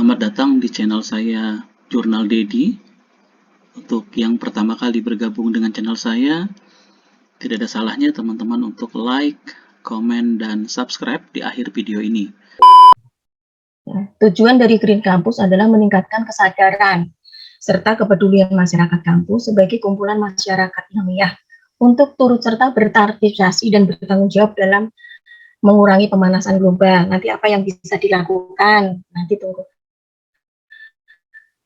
Selamat datang di channel saya, Jurnal Dedi. Untuk yang pertama kali bergabung dengan channel saya, tidak ada salahnya teman-teman untuk like, komen, dan subscribe di akhir video ini. Tujuan dari Green Campus adalah meningkatkan kesadaran serta kepedulian masyarakat kampus sebagai kumpulan masyarakat ilmiah untuk turut serta berpartisipasi dan bertanggung jawab dalam mengurangi pemanasan global. Nanti apa yang bisa dilakukan? Nanti tunggu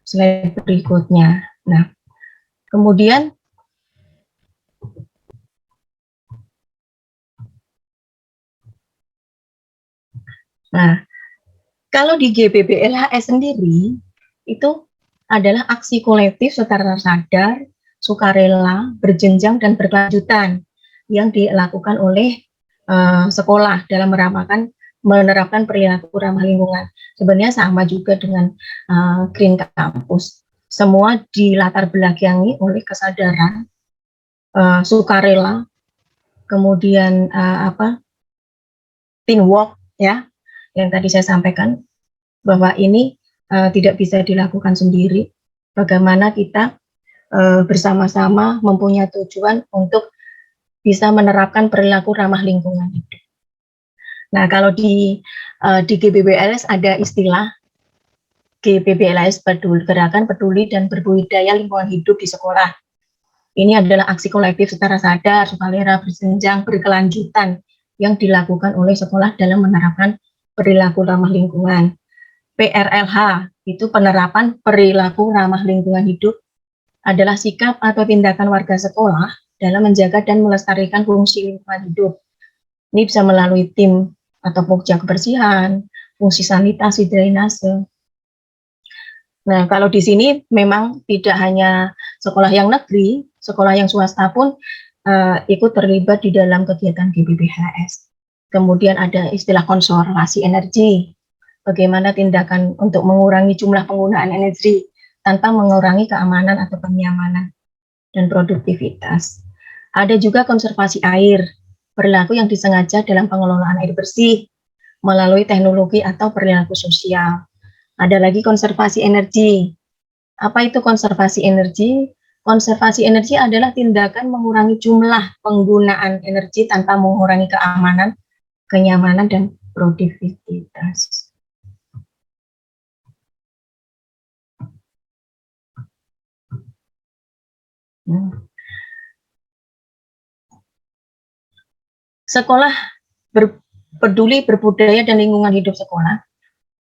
slide berikutnya. Nah, kemudian kalau di GBBLHS sendiri itu adalah aksi kolektif secara sadar, sukarela, berjenjang dan berkelanjutan yang dilakukan oleh sekolah dalam menerapkan perilaku ramah lingkungan. Sebenarnya sama juga dengan Green Campus. Semua dilatar belakangi oleh kesadaran, sukarela, kemudian teamwork, ya, yang tadi saya sampaikan bahwa ini tidak bisa dilakukan sendiri. Bagaimana kita bersama-sama mempunyai tujuan untuk bisa menerapkan perilaku ramah lingkungan hidup. Nah, kalau di GBBLS ada istilah GBBLS Gerakan Peduli dan Berbudaya Lingkungan Hidup di Sekolah. Ini adalah aksi kolektif secara sadar, sukarela, berjenjang, berkelanjutan yang dilakukan oleh sekolah dalam menerapkan perilaku ramah lingkungan. PRLH itu penerapan perilaku ramah lingkungan hidup adalah sikap atau tindakan warga sekolah dalam menjaga dan melestarikan fungsi lingkungan hidup. Ini bisa melalui tim atau pokja kebersihan, fungsi sanitasi, drainase. Nah, kalau di sini memang tidak hanya sekolah yang negeri, sekolah yang swasta pun ikut terlibat di dalam kegiatan GBBHS. Kemudian ada istilah konservasi energi, bagaimana tindakan untuk mengurangi jumlah penggunaan energi tanpa mengurangi keamanan atau kenyamanan dan produktivitas. Ada juga konservasi air, perilaku yang disengaja dalam pengelolaan air bersih melalui teknologi atau perilaku sosial. Ada lagi konservasi energi. Apa itu konservasi energi? Konservasi energi adalah tindakan mengurangi jumlah penggunaan energi tanpa mengurangi keamanan, kenyamanan, dan produktivitas. Sekolah peduli berbudaya dan lingkungan hidup sekolah.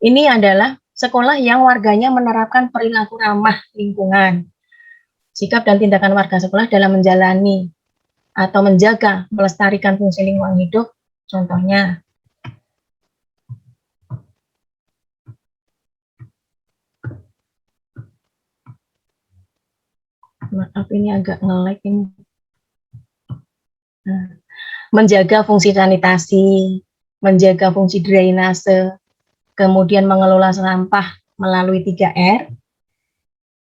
Ini adalah sekolah yang warganya menerapkan perilaku ramah lingkungan. Sikap dan tindakan warga sekolah dalam menjalani atau menjaga, melestarikan fungsi lingkungan hidup. Contohnya, maaf ini agak nge-lag ini. Menjaga fungsi sanitasi, menjaga fungsi drainase, kemudian mengelola sampah melalui 3R,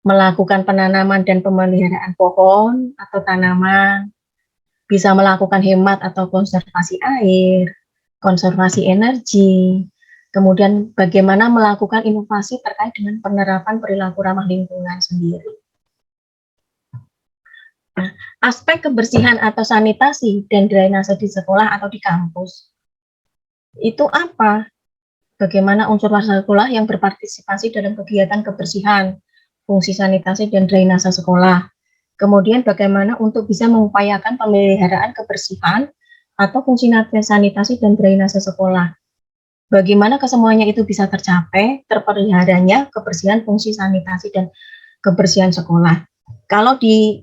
melakukan penanaman dan pemeliharaan pohon atau tanaman, bisa melakukan hemat atau konservasi air, konservasi energi, kemudian bagaimana melakukan inovasi terkait dengan penerapan perilaku ramah lingkungan sendiri. Nah, aspek kebersihan atau sanitasi dan drainase di sekolah atau di kampus itu apa? Bagaimana unsur warga sekolah yang berpartisipasi dalam kegiatan kebersihan, fungsi sanitasi dan drainase sekolah. Kemudian bagaimana untuk bisa mengupayakan pemeliharaan kebersihan atau fungsi sanitasi dan drainase sekolah. Bagaimana kesemuanya itu bisa tercapai, terpeliharanya kebersihan fungsi sanitasi dan kebersihan sekolah. Kalau di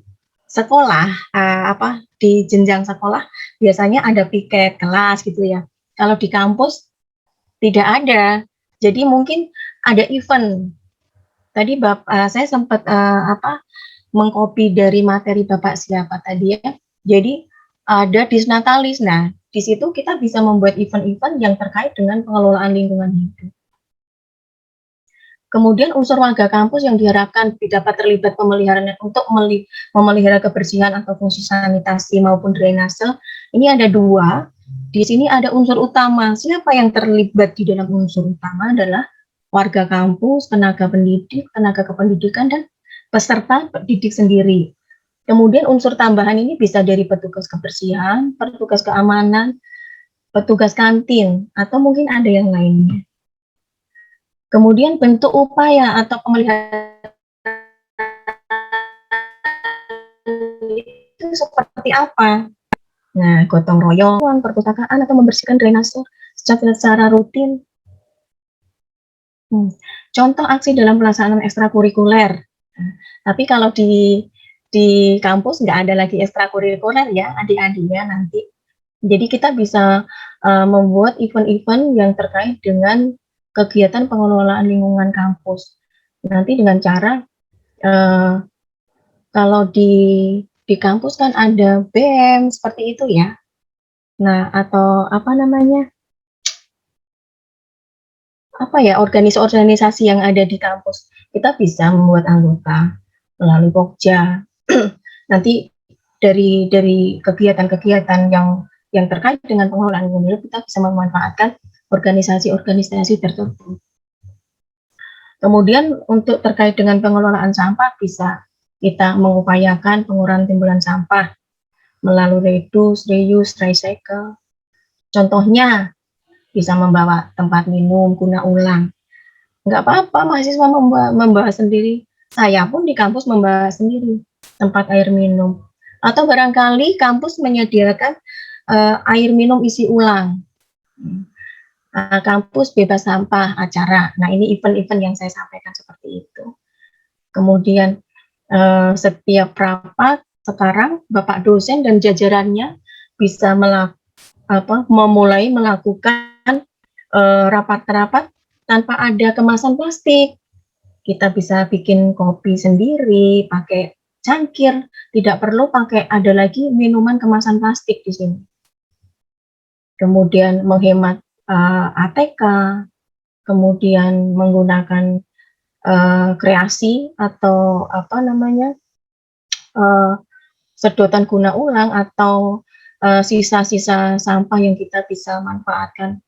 sekolah, di jenjang sekolah biasanya ada piket kelas gitu ya. Kalau di kampus tidak ada. Jadi mungkin ada event. Tadi saya sempat mengcopy dari materi Bapak siapa tadi ya. Jadi ada disnatalis. Nah, di situ kita bisa membuat event-event yang terkait dengan pengelolaan lingkungan hidup. Kemudian unsur warga kampus yang diharapkan dapat terlibat pemeliharaan untuk memelihara kebersihan atau fungsi sanitasi maupun drainase. Ini ada dua. Di sini ada unsur utama. Siapa yang terlibat di dalam unsur utama adalah warga kampus, tenaga pendidik, tenaga kependidikan, dan peserta didik sendiri. Kemudian unsur tambahan ini bisa dari petugas kebersihan, petugas keamanan, petugas kantin, atau mungkin ada yang lainnya. Kemudian bentuk upaya atau pemeliharaan itu seperti apa? Nah, gotong royong, perpustakaan, atau membersihkan drainase secara rutin. Contoh aksi dalam pelaksanaan ekstrakurikuler. Nah, tapi kalau di kampus nggak ada lagi ekstrakurikuler ya, adik-adik ya nanti. Jadi kita bisa membuat event-event yang terkait dengan kegiatan pengelolaan lingkungan kampus. Nanti dengan cara kalau di kampus kan ada BEM seperti itu ya. Nah, atau apa namanya? Organisasi-organisasi yang ada di kampus. Kita bisa membuat anggota melalui Pokja. Nanti dari kegiatan-kegiatan yang terkait dengan pengelolaan lingkungan hidup, kita bisa memanfaatkan organisasi-organisasi tersebut. Kemudian untuk terkait dengan pengelolaan sampah, bisa kita mengupayakan pengurangan timbulan sampah melalui reduce, reuse, recycle. Contohnya bisa membawa tempat minum guna ulang. Nggak apa-apa mahasiswa membawa sendiri. Saya pun di kampus membawa sendiri tempat air minum. Atau barangkali kampus menyediakan air minum isi ulang. Kampus bebas sampah acara. Nah, ini event-event yang saya sampaikan seperti itu. Kemudian setiap rapat sekarang Bapak dosen dan jajarannya bisa memulai melakukan rapat-rapat tanpa ada kemasan plastik. Kita bisa bikin kopi sendiri, pakai cangkir, tidak perlu ada lagi minuman kemasan plastik di sini. Kemudian menghemat ATK, kemudian menggunakan kreasi atau sedotan guna ulang atau sisa-sisa sampah yang kita bisa manfaatkan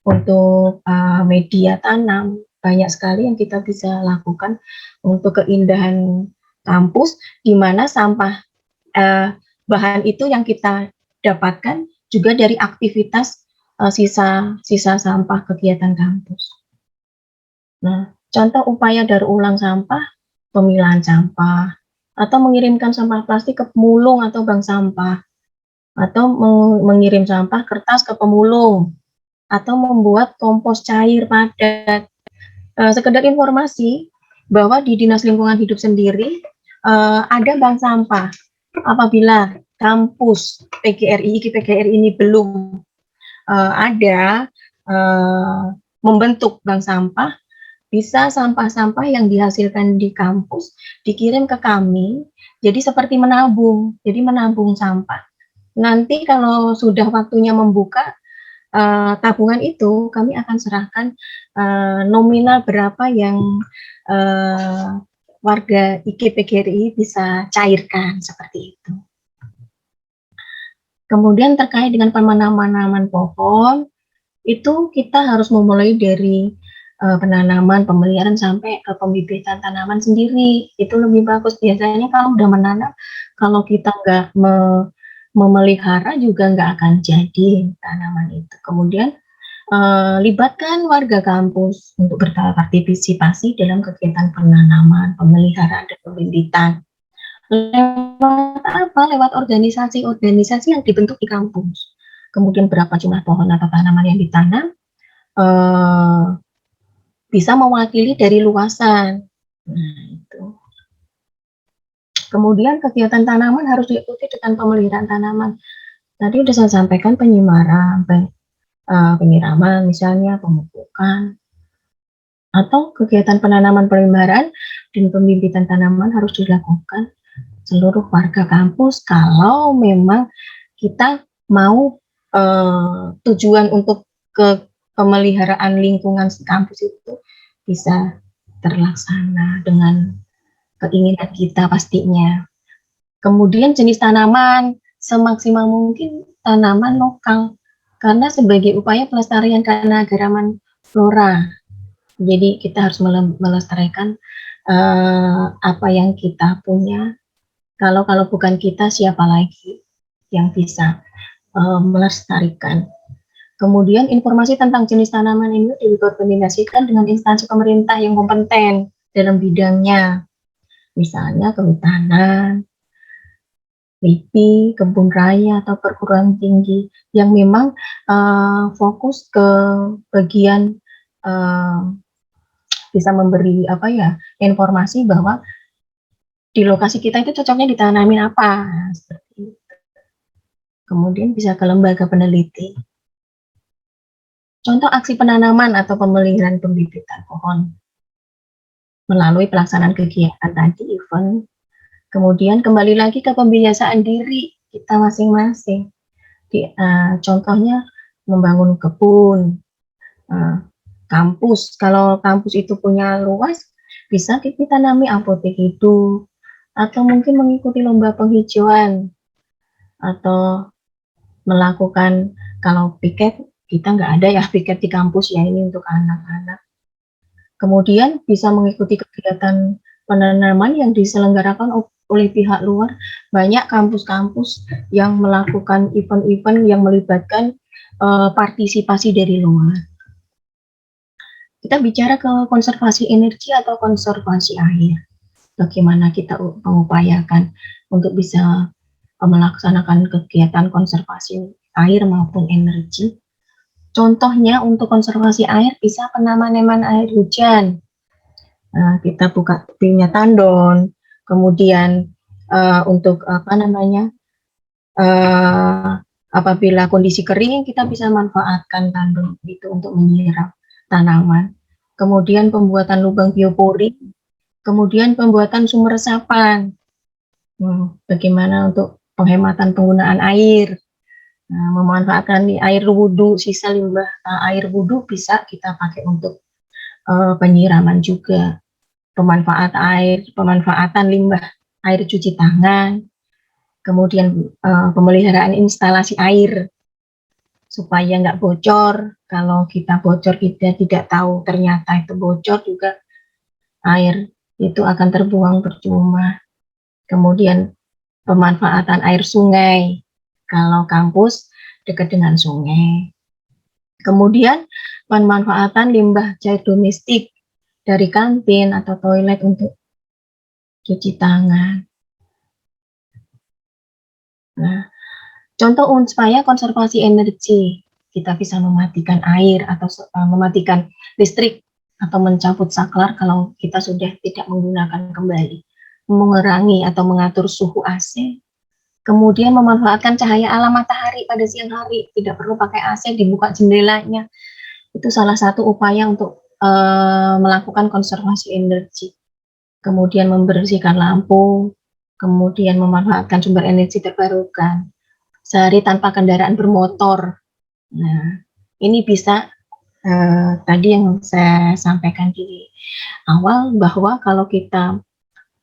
untuk media tanam. Banyak sekali yang kita bisa lakukan untuk keindahan kampus, di mana sampah bahan itu yang kita dapatkan juga dari aktivitas sisa sampah kegiatan kampus. Nah, contoh upaya daur ulang sampah, pemilahan sampah, atau mengirimkan sampah plastik ke pemulung atau bank sampah, atau mengirim sampah kertas ke pemulung, atau membuat kompos cair padat. Sekedar informasi bahwa di Dinas Lingkungan Hidup sendiri ada bank sampah. Apabila kampus PGRI ini belum ada membentuk bank sampah, bisa sampah-sampah yang dihasilkan di kampus dikirim ke kami, jadi seperti menabung, sampah. Nanti kalau sudah waktunya membuka tabungan itu, kami akan serahkan nominal berapa yang warga IKPGRI bisa cairkan, seperti itu. Kemudian terkait dengan penanaman pohon, itu kita harus memulai dari penanaman, pemeliharaan sampai ke pembibitan tanaman sendiri. Itu lebih bagus. Biasanya kalau udah menanam, kalau kita nggak memelihara juga nggak akan jadi tanaman itu. Kemudian libatkan warga kampus untuk berpartisipasi dalam kegiatan penanaman, pemeliharaan, dan pembibitan. Lewat apa? Lewat organisasi-organisasi yang dibentuk di kampus. Kemudian berapa jumlah pohon atau tanaman yang ditanam, bisa mewakili dari luasan. Nah, itu. Kemudian kegiatan tanaman harus diikuti dengan pemeliharaan tanaman. Tadi sudah saya sampaikan penyiraman, misalnya pemupukan, atau kegiatan penanaman pemeliharaan dan pembibitan tanaman harus dilakukan seluruh warga kampus kalau memang kita mau tujuan untuk ke pemeliharaan lingkungan kampus itu bisa terlaksana dengan keinginan kita pastinya. Kemudian jenis tanaman, semaksimal mungkin tanaman lokal, karena sebagai upaya pelestarian keanekaragaman flora. Jadi kita harus melestarikan apa yang kita punya. Kalau bukan kita, siapa lagi yang bisa melestarikan. Kemudian informasi tentang jenis tanaman ini dikoordinasikan dengan instansi pemerintah yang kompeten dalam bidangnya, misalnya kehutanan, LIPI, kebun raya, atau perguruan tinggi yang memang fokus ke bagian bisa memberi informasi bahwa di lokasi kita itu cocoknya ditanamin apa. Seperti itu. Kemudian bisa ke lembaga peneliti. Contoh aksi penanaman atau pemeliharaan pembibitan pohon melalui pelaksanaan kegiatan tadi, event. Kemudian kembali lagi ke pembiasaan diri kita masing-masing. Contohnya membangun kebun, kampus. Kalau kampus itu punya luas, bisa kita tanami apotek hidup, atau mungkin mengikuti lomba penghijauan, atau melakukan, kalau piket, kita nggak ada ya piket di kampus ya, ini untuk anak-anak. Kemudian bisa mengikuti kegiatan penanaman yang diselenggarakan oleh pihak luar. Banyak kampus-kampus yang melakukan event-event yang melibatkan partisipasi dari luar. Kita bicara ke konservasi energi atau konservasi air. Bagaimana kita mengupayakan untuk bisa melaksanakan kegiatan konservasi air maupun energi. Contohnya untuk konservasi air bisa penanaman air hujan. Kita buka punya tandon, kemudian untuk apabila kondisi kering kita bisa manfaatkan tandon itu untuk menyiram tanaman. Kemudian pembuatan lubang biopori, kemudian pembuatan sumur resapan. Bagaimana untuk penghematan penggunaan air, memanfaatkan air wudhu, sisa limbah air wudhu bisa kita pakai untuk penyiraman juga. Pemanfaatan limbah air cuci tangan, kemudian pemeliharaan instalasi air supaya nggak bocor. Kalau kita bocor, kita tidak tahu ternyata itu bocor juga, air itu akan terbuang percuma. Kemudian pemanfaatan air sungai, kalau kampus dekat dengan sungai. Kemudian pemanfaatan limbah cair domestik dari kantin atau toilet untuk cuci tangan. Nah, contoh supaya konservasi energi, kita bisa mematikan air atau mematikan listrik atau mencabut saklar kalau kita sudah tidak menggunakan kembali, mengurangi atau mengatur suhu AC, kemudian memanfaatkan cahaya alam matahari pada siang hari, tidak perlu pakai AC, dibuka jendelanya. Itu salah satu upaya untuk melakukan konservasi energi. Kemudian membersihkan lampu, kemudian memanfaatkan sumber energi terbarukan, sehari tanpa kendaraan bermotor. Nah, ini bisa tadi yang saya sampaikan di awal, bahwa kalau kita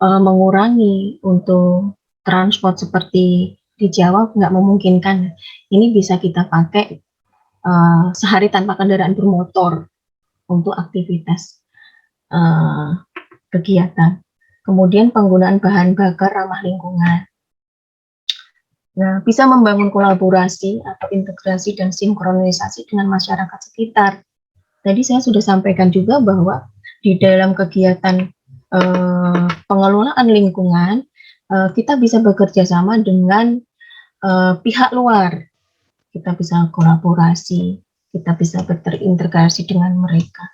mengurangi untuk transport seperti di Jawa nggak memungkinkan, ini bisa kita pakai sehari tanpa kendaraan bermotor untuk aktivitas kegiatan. Kemudian penggunaan bahan bakar ramah lingkungan. Nah, bisa membangun kolaborasi atau integrasi dan sinkronisasi dengan masyarakat sekitar. Tadi saya sudah sampaikan juga bahwa di dalam kegiatan pengelolaan lingkungan, kita bisa bekerja sama dengan pihak luar. Kita bisa kolaborasi, kita bisa berintegrasi dengan mereka.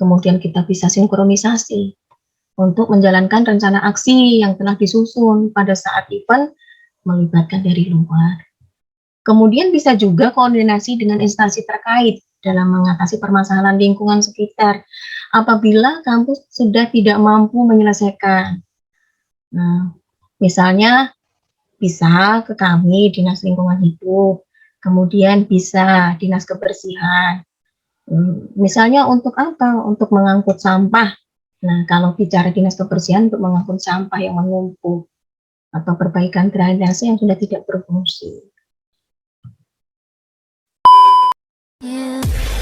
Kemudian kita bisa sinkronisasi untuk menjalankan rencana aksi yang telah disusun pada saat event melibatkan dari luar. Kemudian bisa juga koordinasi dengan instansi terkait dalam mengatasi permasalahan lingkungan sekitar apabila kampus sudah tidak mampu menyelesaikan. Nah, misalnya bisa ke kami, Dinas Lingkungan Hidup, kemudian bisa Dinas Kebersihan. Misalnya untuk apa? Untuk mengangkut sampah. Nah, kalau bicara Dinas Kebersihan untuk mengangkut sampah yang menumpuk atau perbaikan drainase yang sudah tidak berfungsi. Yeah.